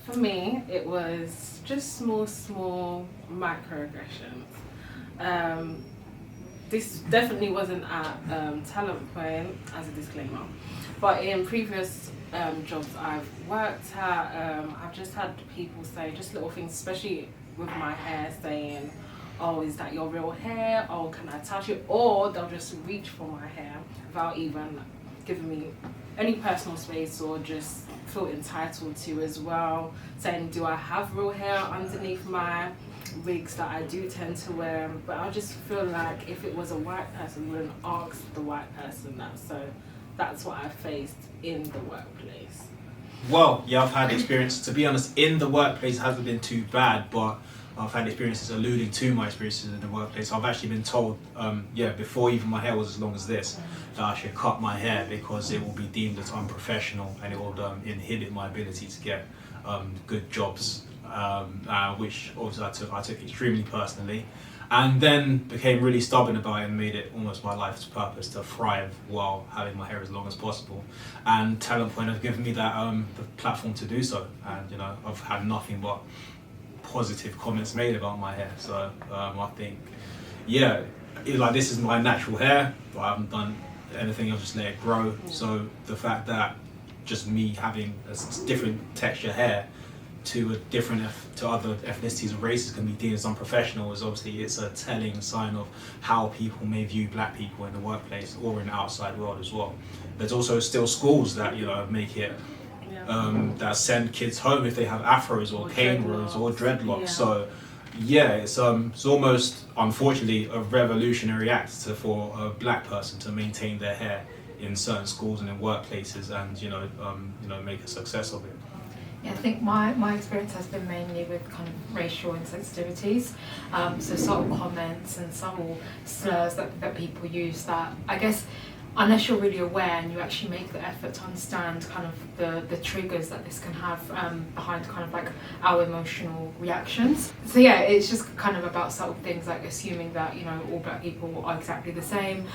For me, it was just small microaggressions. Um, this definitely wasn't at Talent Point, as a disclaimer, but in previous jobs I've worked at, I've just had people say just little things, especially with my hair, saying, "Oh, is that your real hair? Oh, can I touch it?" Or they'll just reach for my hair without even giving me any personal space, or just feel entitled to as well, saying, "Do I have real hair underneath my wigs that I do tend to wear?" But I just feel like if it was a white person, we wouldn't ask the white person that. So that's what I faced in the workplace. Well, yeah, I've had experience. To be honest, in the workplace it hasn't been too bad, but I've had experiences alluding to my experiences in the workplace. I've actually been told, before even my hair was as long as this, that I should cut my hair because it will be deemed as unprofessional and it will inhibit my ability to get good jobs, which obviously I took extremely personally. And then became really stubborn about it and made it almost my life's purpose to thrive while having my hair as long as possible. And Talent Point have given me that the platform to do so. And I've had nothing but positive comments made about my hair. So I think, yeah, like this is my natural hair, but I haven't done anything. I've just let it grow. So the fact that just me having a different texture hair to to other ethnicities or races can be deemed as unprofessional is obviously it's a telling sign of how people may view black people in the workplace or in the outside world as well. There's also still schools that make it that send kids home if they have afros or cane rows or dreadlocks. Yeah. So yeah, it's almost unfortunately a revolutionary act for a black person to maintain their hair in certain schools and in workplaces and make a success of it. Yeah, I think my experience has been mainly with kind of racial insensitivities, so subtle comments and subtle slurs that people use that I guess unless you're really aware and you actually make the effort to understand kind of the triggers that this can have behind kind of like our emotional reactions. So yeah, it's just kind of about subtle things like assuming that all black people are exactly the same,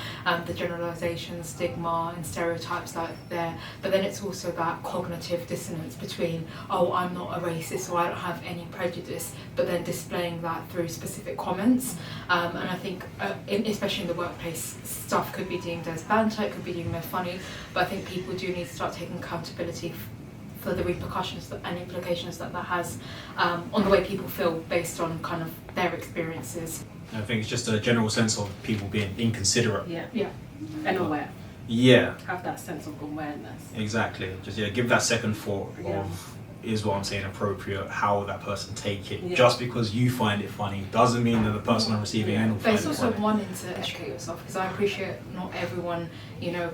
the generalisation, stigma and stereotypes that are there, but then it's also that cognitive dissonance between, oh, I'm not a racist or I don't have any prejudice, but then displaying that through specific comments. And I think especially in the workplace, stuff could be deemed as banter, it could be deemed as funny, but I think people do need to start taking accountability for the repercussions and implications that has on the way people feel based on kind of their experiences. I think it's just a general sense of people being inconsiderate. Yeah. And aware. Yeah. Have that sense of awareness. Exactly. Just give that second thought of, is what I'm saying appropriate? How will that person take it? Yeah. Just because you find it funny doesn't mean that the person on receiving end will find it funny. But it's also wanting to educate yourself, because I appreciate not everyone,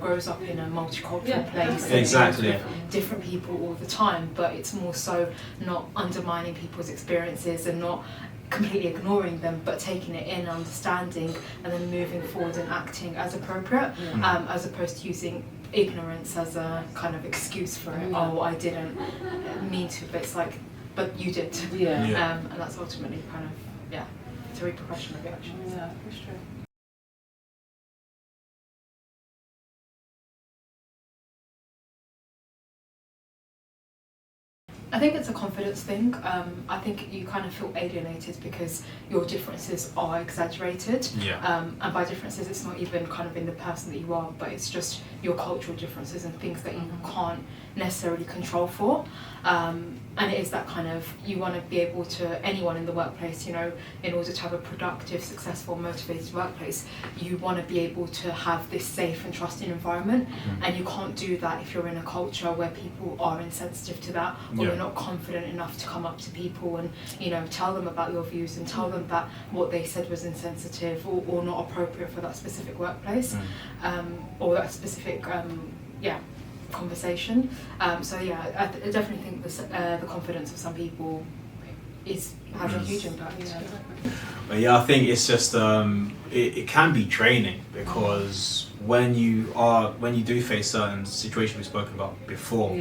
grows up in a multicultural place. Exactly. And different people all the time, but it's more so not undermining people's experiences and not completely ignoring them, but taking it in, understanding, and then moving forward and acting as appropriate, as opposed to using ignorance as a kind of excuse for it. Oh, I didn't mean to, but it's like, but you did. And that's ultimately kind of, it's a repercussion of your actions. Yeah, that's true. I think it's a confidence thing. I think you kind of feel alienated because your differences are exaggerated. And by differences, it's not even kind of in the person that you are, but it's just your cultural differences and things that you can't necessarily control for. And it is that kind of, you want to be able to, anyone in the workplace, in order to have a productive, successful, motivated workplace, you want to be able to have this safe and trusting environment. And you can't do that if you're in a culture where people are insensitive to that, or you're not confident enough to come up to people and tell them about your views and tell them that what they said was insensitive or not appropriate for that specific workplace, or that specific conversation. So yeah, I definitely think the confidence of some people has a huge impact. But yeah, I think it's just it can be draining, because when you do face certain situations we've spoken about before,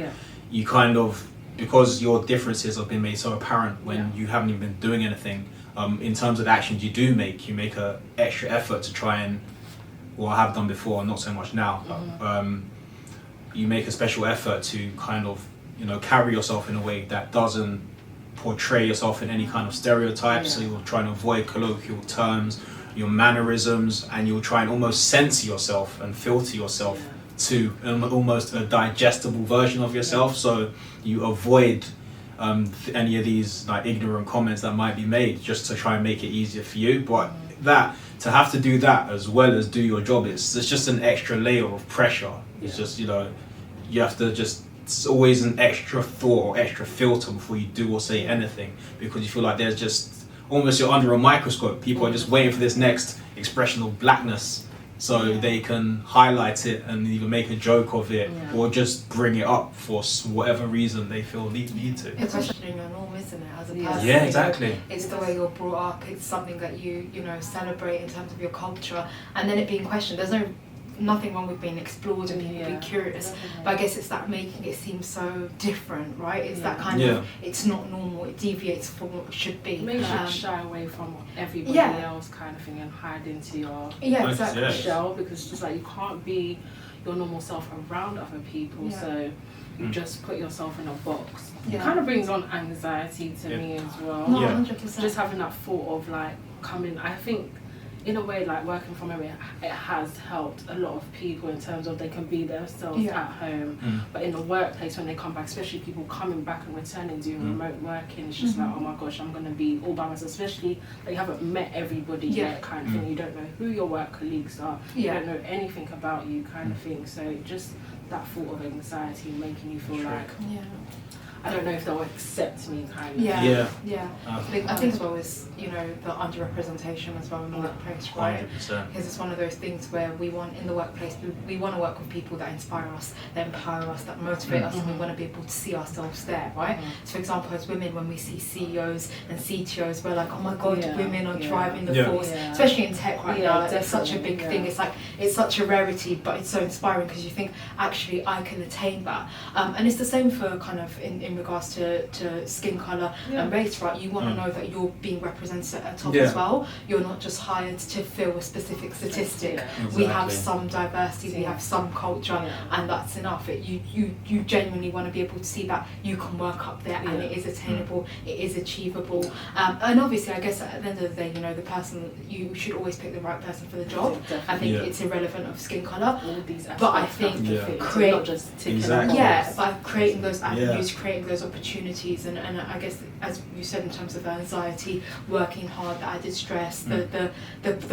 you kind of, because your differences have been made so apparent when you haven't even been doing anything, in terms of the actions you do make, you make a extra effort to try and, well, I have done before, not so much now, you make a special effort to kind of carry yourself in a way that doesn't portray yourself in any kind of stereotypes. So you're trying to avoid colloquial terms, your mannerisms, and you'll try and almost censor yourself and filter yourself to almost a digestible version of yourself. So you avoid any of these like ignorant comments that might be made, just to try and make it easier for you. But that to have to do that as well as do your job, it's just an extra layer of pressure. It's just you have to just, it's always an extra thought or extra filter before you do or say anything, because you feel like there's just almost, you're under a microscope. People are just waiting for this next expression of blackness so they can highlight it and either make a joke of it or just bring it up for whatever reason they feel need to. It's questioning your norm, isn't it, as a person? Yeah, exactly. It's the way you're brought up. It's something that you celebrate in terms of your culture, and then it being questioned. There's nothing wrong with being explored and people being curious, but I guess it's that making it seem so different, right? It's that kind of, it's not normal, it deviates from what it should be. Maybe you should shy away from everybody else kind of thing and hide into your shell, because it's just like you can't be your normal self around other people, so you just put yourself in a box. It kind of brings on anxiety to me as well. No, 100%. Just having that thought of like coming, I think in a way, like working from home, it has helped a lot of people in terms of they can be themselves at home, but in the workplace when they come back, especially people coming back and returning doing remote working, it's just like, oh my gosh, I'm going to be all by myself, especially that you haven't met everybody yet kind of thing. You don't know who your work colleagues are, you don't know anything about you kind of thing, so just that thought of anxiety making you feel like I don't know if they'll accept me kind of. I think as well as, the underrepresentation as well in the workplace, right? 100%. Because it's one of those things where we want, in the workplace, we want to work with people that inspire us, that empower us, that motivate us, and we want to be able to see ourselves there, right? So for example, as women, when we see CEOs and CTOs, we're like, oh my God, women are driving the force, especially in tech right now. Like, it's such a big thing. It's like, it's such a rarity, but it's so inspiring because you think, actually, I can attain that. And it's the same for kind of in regards to skin colour and race, right? You want to know that you're being represented at top as well. You're not just hired to fill a specific statistic. We have some diversity, we have some culture, and that's enough. You genuinely want to be able to see that you can work up there and it is attainable, it is achievable. And obviously, I guess at the end of the day, the person, you should always pick the right person for the job. I think it's irrelevant of skin colour. But I think by creating those avenues, creating those opportunities, and I guess, as you said, in terms of anxiety, working hard, the added stress, the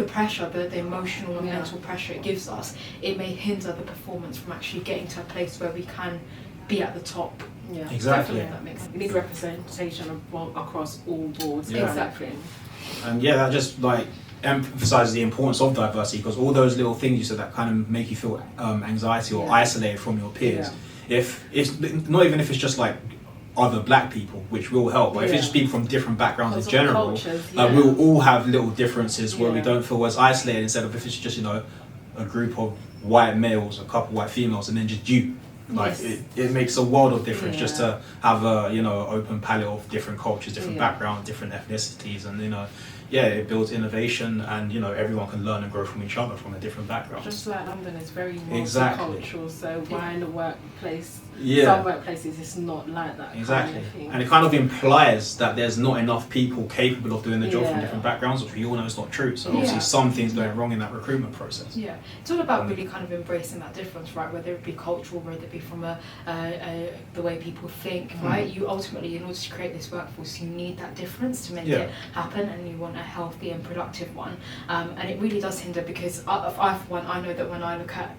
pressure, the emotional and mental pressure it gives us, it may hinder the performance from actually getting to a place where we can be at the top. Yeah, exactly. That makes sense. You need representation across all boards. Exactly. And that just like emphasizes the importance of diversity, because all those little things you said that kind of make you feel anxiety or isolated from your peers. If it's not even if it's just like other black people, which will help, but if it's just people from different backgrounds in general, we'll all have little differences where we don't feel as isolated, instead of if it's just a group of white males, a couple white females, and then just you. Like it makes a world of difference just to have a open palette of different cultures, different backgrounds, different ethnicities, and it builds innovation, and everyone can learn and grow from each other from a different background. Just like London is very multicultural, so why in the workplace? Some workplaces it's not like that. Exactly, kind of thing. And it kind of implies that there's not enough people capable of doing the job from different backgrounds, which we all know is not true. So obviously something's going wrong in that recruitment process. Yeah, it's all about really kind of embracing that difference, right? Whether it be cultural, whether it be from the way people think, right? You ultimately, in order to create this workforce, you need that difference to make it happen, and you want a healthy and productive one. And it really does hinder, because I for one, I know that when I look at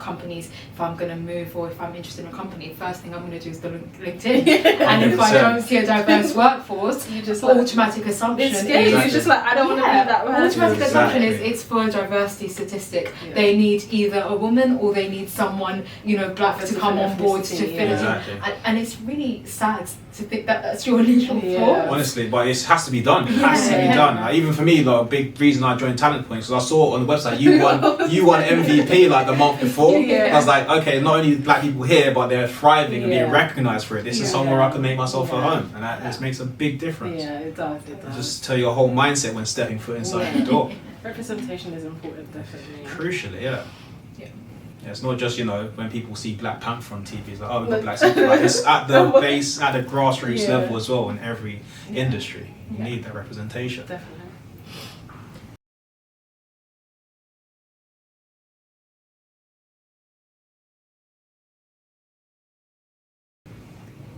companies, if I'm going to move or if I'm interested in a company, first thing I'm going to do is the LinkedIn. And if I don't see a diverse workforce, you just automatic assumption is you're just like, I don't want to be that person. Automatic assumption is it's for a diversity statistic. They need either a woman or they need someone black to come on board to fill it in. And it's really sad to think that that's your initial thought. Honestly, but it has to be done. It has to be done. Like, even for me, like, a big reason I joined Talent Points, because I saw on the website you won MVP like the month before. I was like, okay, not only black people here, but they're thriving and being recognised for it. This is somewhere I can make myself at home, and that just makes a big difference. Yeah, it does. Just tell your whole mindset when stepping foot inside the door. Representation is important, definitely. Crucially, Yeah, it's not just, when people see Black Panther on TV, it's like, oh, we've got Black Panther. Like, it's at the base, at the grassroots level as well in every industry. You need that representation. Definitely.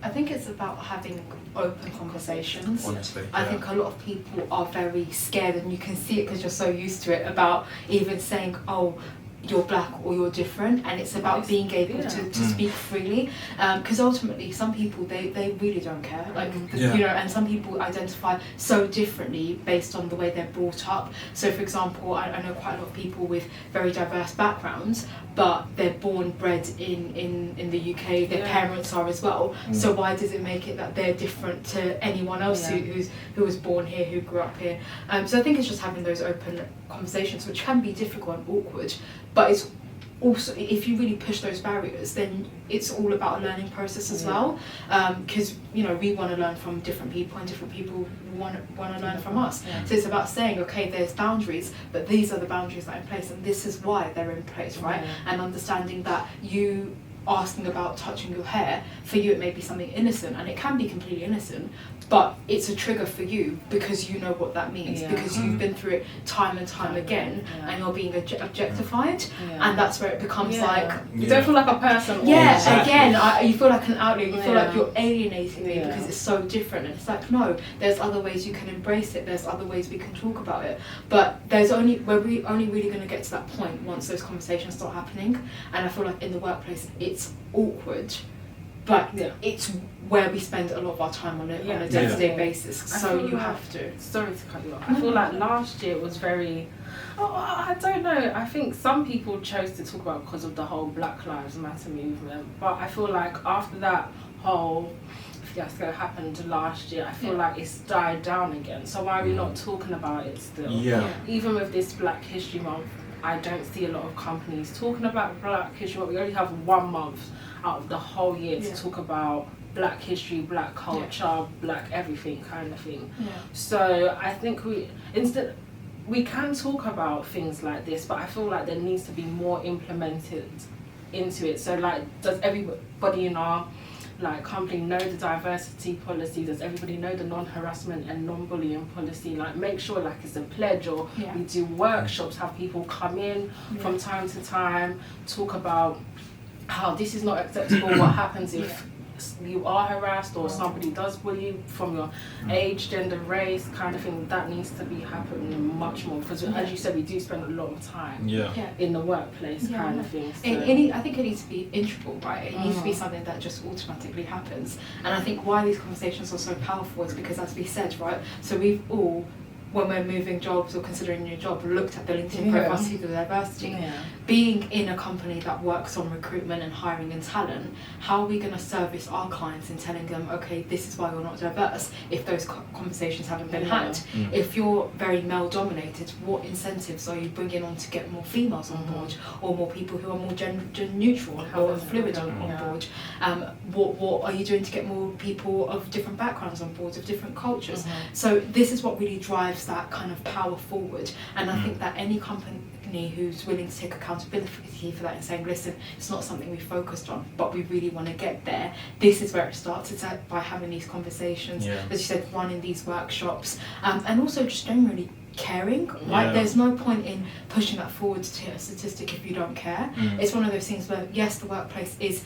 I think it's about having open conversations. Honestly, I think a lot of people are very scared, and you can see it because you're so used to it, about even saying, oh, you're black or you're different, and it's about being able to speak freely, because ultimately some people they really don't care, like and some people identify so differently based on the way they're brought up. So for example, I know quite a lot of people with very diverse backgrounds, but they're born bred in the UK, their parents are as well, so why does it make it that they're different to anyone else who was born here, who grew up here? So I think it's just having those open conversations, which can be difficult and awkward, but it's also, if you really push those barriers, then it's all about a learning process as well, because we want to learn from different people, and different people want to learn from us. So it's about saying, okay, there's boundaries, but these are the boundaries that are in place, and this is why they're in place, right? And understanding that you asking about touching your hair, for you it may be something innocent, and it can be completely innocent, but it's a trigger for you because you know what that means, because you've been through it time and time again, and you're being objectified, and that's where it becomes like you don't feel like a person. Exactly. You feel like an outlier, you feel like you're alienating me because it's so different, and it's like, no, there's other ways you can embrace it, there's other ways we can talk about it, but we're only really going to get to that point once those conversations start happening. And I feel like in the workplace it's awkward, but it's where we spend a lot of our time on it on a day-to-day basis, so you have to. Sorry to cut you off. I feel like last year was very, I don't know, I think some people chose to talk about because of the whole Black Lives Matter movement, but I feel like after that whole fiasco happened last year, I feel like it's died down again, so why are we not talking about it still? Even with this Black History Month, I don't see a lot of companies talking about Black History Month. We only have 1 month out of the whole year to talk about Black history, Black culture, Black everything kind of thing. So I think we can talk about things like this, but I feel like there needs to be more implemented into it. So like, does everybody in our company know the diversity policy? Does everybody know the non-harassment and non-bullying policy? Like, make sure it's a pledge, or we do workshops, have people come in from time to time, talk about how this is not acceptable, what happens if you are harassed or somebody does bully you from your age, gender, race kind of thing. That needs to be happening much more, because as you said, we do spend a lot of time in the workplace kind of thing. So. I think it needs to be integral, right? It needs to be something that just automatically happens. And I think why these conversations are so powerful is because, as we said, right, so we've all, when we're moving jobs or considering a new job, looked at the LinkedIn profile, see the diversity. Being in a company that works on recruitment and hiring and talent, how are we going to service our clients in telling them, okay, this is why you're not diverse, if those conversations haven't been had? If you're very male dominated, what incentives are you bringing on to get more females on board, or more people who are more gender neutral or fluid on board? What are you doing to get more people of different backgrounds on board, of different cultures? So this is what really drives that kind of power forward, and I think that any company who's willing to take accountability for that and saying, listen, it's not something we focused on, but we really want to get there, this is where it starts. It's by having these conversations, as you said, running these workshops, and also just generally caring, right? There's no point in pushing that forward to hit a statistic if you don't care. It's one of those things where, yes, the workplace is,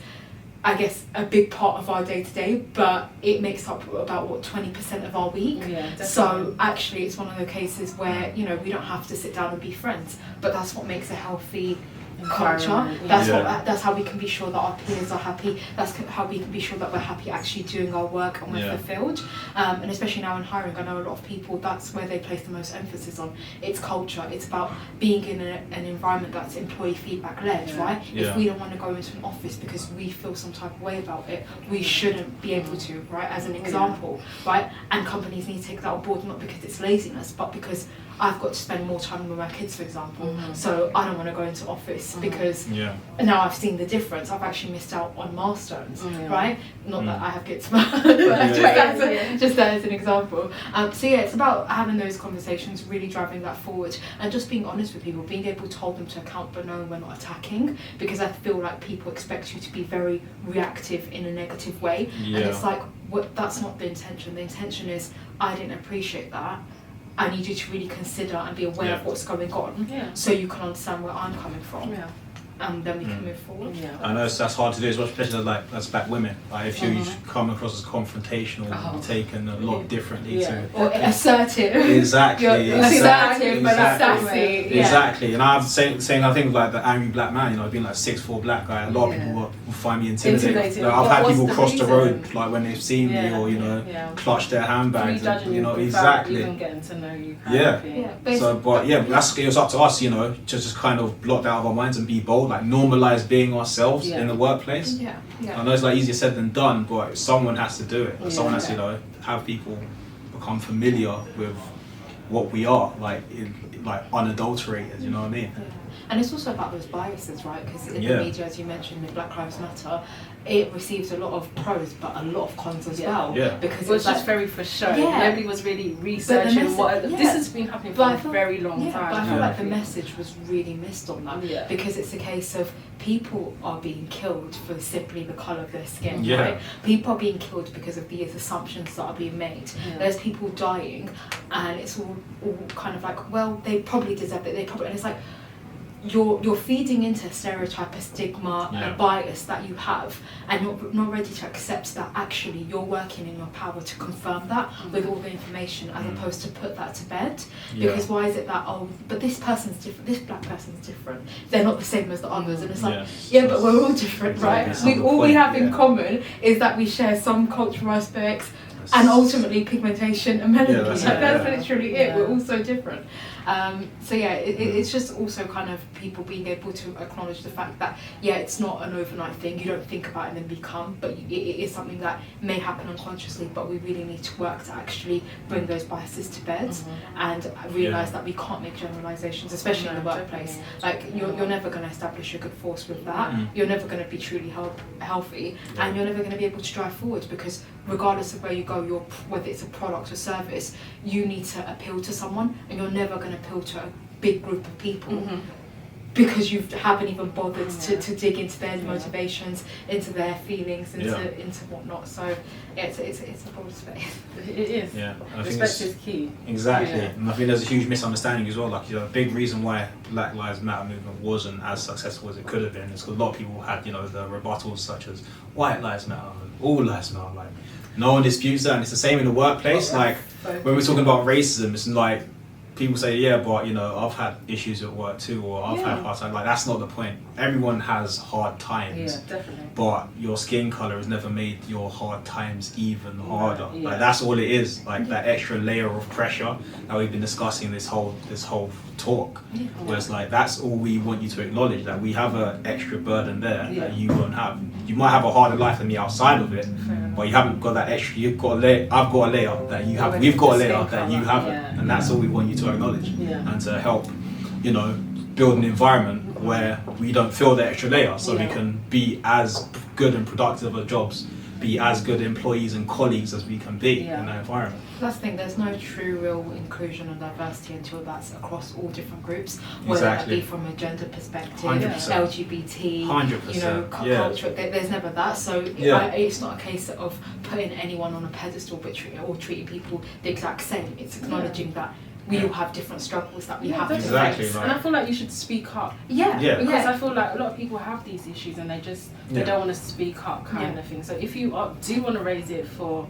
I guess, a big part of our day-to-day, but it makes up about 20% of our week. So actually it's one of the cases where we don't have to sit down and be friends, but that's what makes a healthy culture. That's how we can be sure that our peers are happy. That's how we can be sure that we're happy actually doing our work and we're fulfilled. And especially now in hiring, I know a lot of people, that's where they place the most emphasis on. It's culture. It's about being in an environment that's employee feedback led, right? If we don't want to go into an office because we feel some type of way about it, we shouldn't be able to, right? As an example, right? And companies need to take that on board, not because it's laziness, but because I've got to spend more time with my kids, for example, so I don't want to go into office because now I've seen the difference. I've actually missed out on milestones, right? Not that I have kids, but just as an example. So yeah, it's about having those conversations, really driving that forward, and just being honest with people, being able to hold them to account, but knowing we're not attacking, because I feel like people expect you to be very reactive in a negative way, and it's like, that's not the intention. The intention is, I didn't appreciate that. I need you to really consider and be aware of what's going on, so you can understand where I'm coming from. And then we can move forward. I know that's hard to do as well, especially as black women. Like if you come across as confrontational, you're taken a lot differently to or assertive. Exactly. You're assertive, but sassy. Exactly. And I have the same I think like the angry black man, you know, being like 6'4" black guy, a lot of people will find me intimidating. Like, I've had people cross the road like when they've seen me, or you know, clutch their handbags, and, you know, exactly. Even getting to know you. So but it's up to us, you know, to just kind of block that out of our minds and be bold. Like normalize being ourselves in the workplace. I know it's like easier said than done, but someone has to do it. Someone has to, you know, have people become familiar with what we are, like unadulterated. You know what I mean? And it's also about those biases, right? Because in the media, as you mentioned, in Black Lives Matter, it receives a lot of pros, but a lot of cons as well. Because it was just very for show. Nobody was really researching this has been happening for a very long time. But I feel like the message was really missed on that, because it's a case of people are being killed for simply the colour of their skin, right? People are being killed because of these assumptions that are being made. There's people dying, and it's all kind of like, well, they probably deserve it. And it's like, you're feeding into a stereotype, a stigma, a bias that you have, and you're not ready to accept that actually you're working in your power to confirm that with all the information, as opposed to put that to bed. Because why is it that, but this person's different, this black person's different, they're not the same as the others, and it's like, but we're all different, right? We have in common is that we share some cultural aspects, and ultimately pigmentation and melanin. That's literally it. We're all so different. It's just also kind of people being able to acknowledge the fact that it's not an overnight thing. You don't think about it and then become, but it is something that may happen unconsciously. But we really need to work to actually bring those biases to bed and realise that we can't make generalisations, especially in the workplace. Like you're never going to establish a good force with that. You're never going to be truly healthy, and you're never going to be able to drive forward, because regardless of where you go, whether it's a product or service, you need to appeal to someone, and you're never going to appeal to a big group of people because you haven't even bothered to dig into their motivations, into their feelings, into whatnot. So it's a broad space. It is. Yeah, and I respect think is key. Exactly, and I think there's a huge misunderstanding as well. Like, you know, a big reason why Black Lives Matter movement wasn't as successful as it could have been is because a lot of people had, you know, the rebuttals such as White Lives Matter, All Lives Matter. Like, no one disputes that, and it's the same in the workplace. Like when we're talking about racism, it's like people say, but you know, I've had issues at work too, or I've had hard times. Like, that's not the point. Everyone has hard times. Yeah, definitely. But your skin color has never made your hard times even harder. Like, that's all it is. Like that extra layer of pressure that we've been discussing this whole talk. Whereas like that's all we want you to acknowledge, that we have an extra burden there that you won't have. You might have a harder life than the outside of it, but you haven't got that extra. You've got a layer. I've got a layer that you have. We've got a layer that you haven't, and that's all we want you to acknowledge, and to help, you know, build an environment where we don't feel the extra layer, so we can be as good and productive at jobs, be as good employees and colleagues as we can be in that environment. That's the thing, there's no true real inclusion and diversity until that's across all different groups, whether that be from a gender perspective, 100%. LGBT, 100%. you know, culture, there's never that. So it's not a case of putting anyone on a pedestal or treating people the exact same. It's acknowledging that we all have different struggles that we have to face. And I feel like you should speak up. Because I feel like a lot of people have these issues and they don't want to speak up kind of thing. So if you do want to raise it for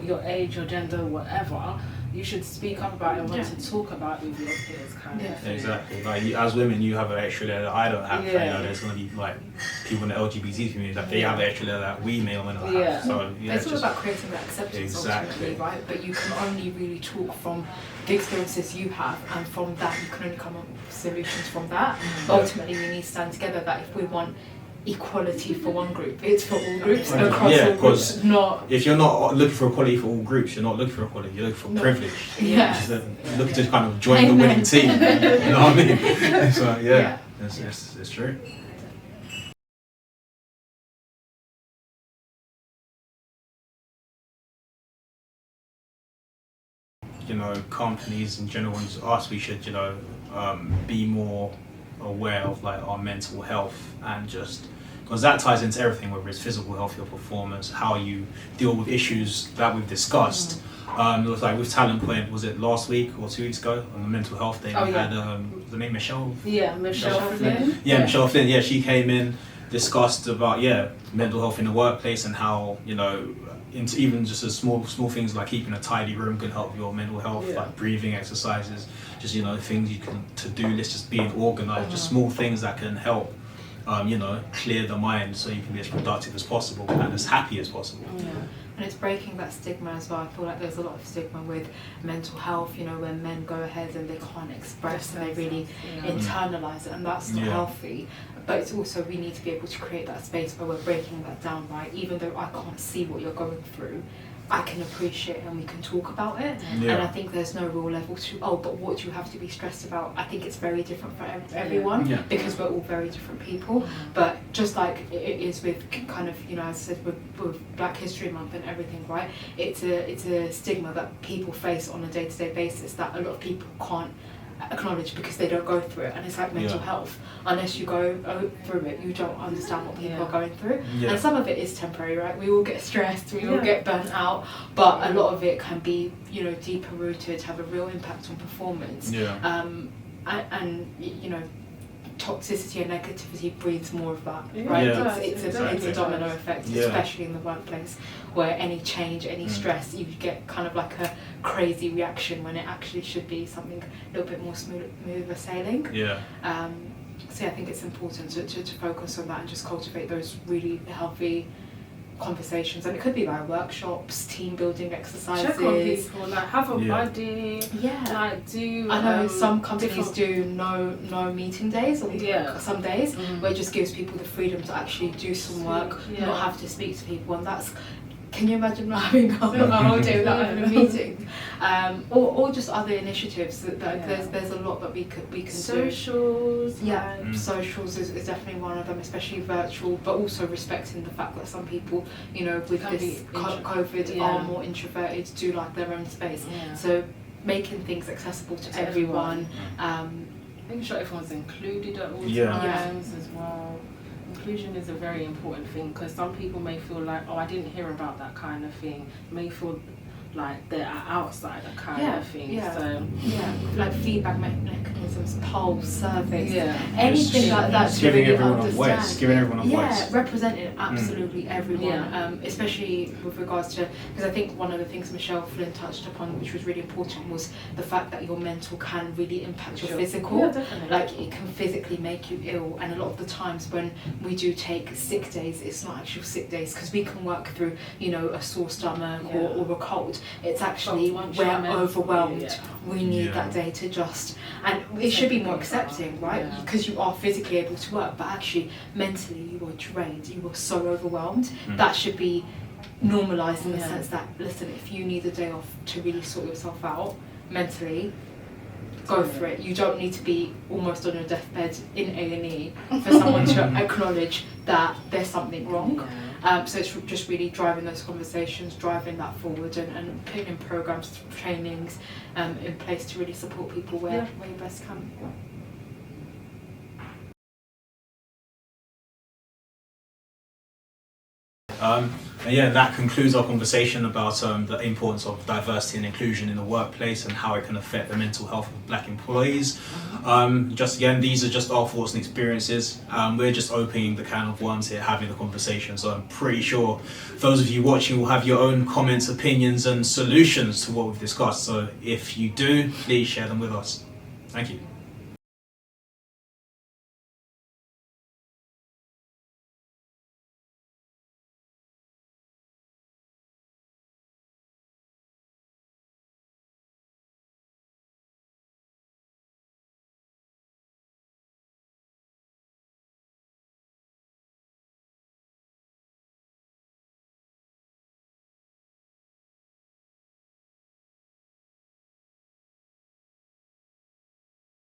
your age, your gender, whatever, you should speak up about it and want to talk about it with your peers kind of thing. Exactly. Like, as women, you have an extra layer that I don't have. You know, there's going to be like people in the LGBT community that they have an extra layer that we may or may not have. So it's all about creating that acceptance ultimately, right? But you can only really talk from the experiences you have, and from that you can only come up with solutions from that. But ultimately we need to stand together that if equality for one group. It's for all groups across Yeah, all groups, not. If you're not looking for equality for all groups, you're not looking for equality. You're looking for No. privilege. Yeah. You're looking to kind of join the winning team. You know what I mean? So Yeah. it's true. You know, companies in general, and us, we should, be more aware of like our mental health, and just because that ties into everything, whether it's physical health, your performance, how you deal with issues that we've discussed. It was like with Talent Point, was it last week or 2 weeks ago on the mental health day? Oh, we yeah. had the name Michelle. Yeah, Michelle Flynn. Yeah, Michelle Flynn. Yeah, she came in, discussed about mental health in the workplace, and how into even just the small things like keeping a tidy room can help your mental health, Yeah. like breathing exercises, just things you can to-do list, just being organized, just small things that can help clear the mind so you can be as productive as possible and as happy as possible. Yeah. And it's breaking that stigma as well. I feel like there's a lot of stigma with mental health, when men go ahead and they can't express and they really internalize it, and that's not Yeah. healthy. But it's also, we need to be able to create that space where we're breaking that down, right? Even though I can't see what you're going through, I can appreciate and we can talk about it. Yeah. And I think there's no real level to, but what do you have to be stressed about? I think it's very different for everyone, Yeah. because we're all very different people. But just like it is with kind of, as I said, with Black History Month and everything, right? It's a stigma that people face on a day-to-day basis that a lot of people can't acknowledge because they don't go through it. And it's like mental health. Unless you go through it, you don't understand what people are going through. Yeah. And some of it is temporary, right? We all get stressed, we all get burnt out, but a lot of it can be, deeper rooted, have a real impact on performance. Yeah. And toxicity and negativity breeds more of that, Yeah, right? it does, It's a exactly. domino effect, Yeah. especially in the workplace, where any change, any stress, you get kind of like a crazy reaction when it actually should be something a little bit more smoother sailing. Yeah. So I think it's important to focus on that and just cultivate those really healthy conversations, and it could be by workshops, team building exercises. Check on people, like have a Yeah. buddy. Yeah. Like do. I know some companies different- do no meeting days, or some days Mhm. where it just gives people the freedom to actually do some work, Yeah. not have to speak to people, and that's. Can you imagine not having a whole day without having a meeting, or just other initiatives that there's a lot that we can do. Socials. Yeah, like- socials is definitely one of them, especially virtual, but also respecting the fact that some people, with Can this be COVID yeah. are more introverted, do like their own space. Yeah. So making things accessible to everyone. Making sure everyone's included at all Yeah. times as well. Inclusion is a very important thing, because some people may feel like, I didn't hear about that kind of thing. May feel like they're an outsider kind of thing. Yeah. So Like feedback mechanisms, polls, surveys, yeah. anything Just- like that just to giving really everyone a understand. voice, giving everyone a voice. Representing absolutely everyone, Yeah. especially with regards to, because I think one of the things Michelle Flynn touched upon, which was really important, was the fact that your mental can really impact your physical. Yeah, definitely. Like it can physically make you ill, and a lot of the times when we do take sick days, it's not actual sick days, because we can work through a sore stomach or a cold. It's actually But once we're you're mentally, overwhelmed. We need Yeah. that day to just, and it should be more accepting, right? Yeah. Because you are physically able to work, but actually mentally you are drained, you are so overwhelmed. Mm. That should be normalised in the Yeah. sense that, listen, if you need a day off to really sort yourself out mentally, go for it. You don't need to be almost on your deathbed in A&E for someone to acknowledge that there's something wrong. So it's just really driving those conversations, driving that forward, and putting in programs, trainings in place to really support people where you best can. And that concludes our conversation about the importance of diversity and inclusion in the workplace and how it can affect the mental health of Black employees. Just again, these are just our thoughts and experiences. We're just opening the can of worms here, having the conversation. So I'm pretty sure those of you watching will have your own comments, opinions, and solutions to what we've discussed. So if you do, please share them with us. Thank you.